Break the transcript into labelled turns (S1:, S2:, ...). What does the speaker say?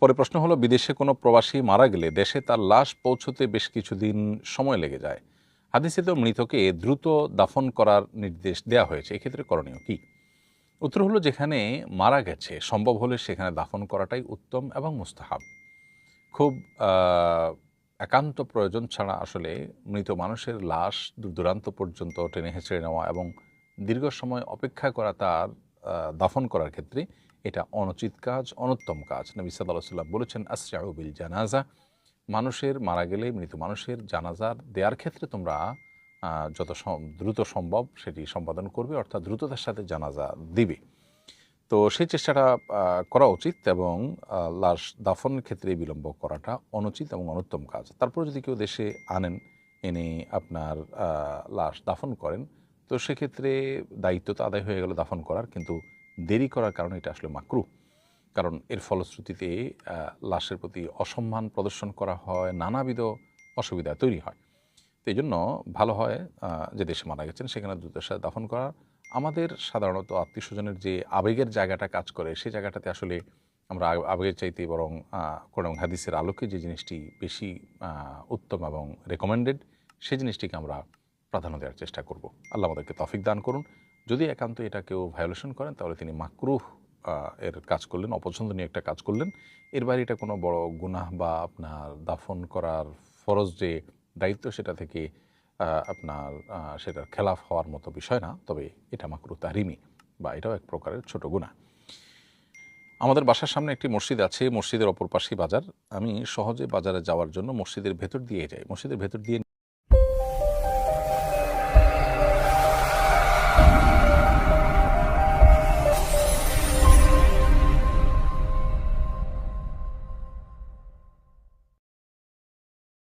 S1: পরে প্রশ্ন হলো, বিদেশে কোনো প্রবাসী মারা গেলে দেশে তার লাশ পৌঁছতে বেশ কিছুদিন সময় লেগে যায়। হাদিসে তো মৃতকে দ্রুত দাফন করার নির্দেশ দেওয়া হয়েছে, এক্ষেত্রে করণীয় কি? উত্তর হলো, যেখানে মারা গেছে সম্ভব হলে সেখানে দাফন করাটাই উত্তম এবং মুস্তাহাব। খুব একান্ত প্রয়োজন ছাড়া আসলে মৃত মানুষের লাশ দূর দূরান্ত পর্যন্ত টেনে হেঁচড়ে নেওয়া এবং দীর্ঘ সময় অপেক্ষা করা তার দাফন করার ক্ষেত্রে এটা অনুচিত কাজ, অনুত্তম কাজ। নবী সাল্লাল্লাহু আলাইহি ওয়াসাল্লাম বলেছেন, আসরিউ বিল জানাজা, মানুষের মারা গেলে মৃত মানুষের জানাজার দেওয়ার ক্ষেত্রে তোমরা যত দ্রুত সম্ভব সেটি সম্পাদন করবে, অর্থাৎ দ্রুততার সাথে জানাজা দিবে। তো সেই চেষ্টাটা করা উচিত এবং লাশ দাফনের ক্ষেত্রে বিলম্ব করাটা অনুচিত এবং অনুত্তম কাজ। তারপর যদি কেউ দেশে আনেন, এনে আপনার লাশ দাফন করেন, তো সেক্ষেত্রে দায়িত্ব তো আদায় হয়ে গেল দাফন করার, কিন্তু দেরি করার কারণে এটা আসলে মাকরুহ। কারণ এর ফলশ্রুতিতে লাশের প্রতি অসম্মান প্রদর্শন করা হয়, নানাবিধ অসুবিধা তৈরি হয়। তো এই জন্য ভালো হয় যে দেশে মারা গেছেন সেখানে দ্রুতের সাথে দাফন করা। আমাদের সাধারণত আত্মীয়স্বজনের যে আবেগের জায়গাটা কাজ করে, সেই জায়গাটাতে আসলে আমরা আবেগের চাইতে বরং কোরআন এবং হাদিসের আলোকে যে জিনিসটি বেশি উত্তম এবং রেকমেন্ডেড, সেই জিনিসটিকে আমরা প্রাধান্য দেওয়ার চেষ্টা করব। আল্লাহ আমাদেরকে তৌফিক দান করুন। যদি একান্ত এটা কেউ ভায়োলেশন করেন, তাহলে তিনি মাকরুহ এর কাজ করলেন, অপছন্দনীয় একটা কাজ করলেন। এর বাইরে এটা কোনো বড় গুনাহ বা আপনার দাফন করার ফরজ যে দায়িত্ব, সেটা থেকে আপনার সেটার খেলাফ হওয়ার মতো বিষয় না। তবে এটা মাকরুহ তাহরিমি বা এটাও এক প্রকারের ছোট গুনাহ। আমাদের বাসার সামনে একটি মসজিদ আছে, মসজিদের অপর পাশেই বাজার। আমি সহজে বাজারে যাওয়ার জন্য মসজিদের ভেতর দিয়ে যাই। মসজিদের ভেতর দিয়ে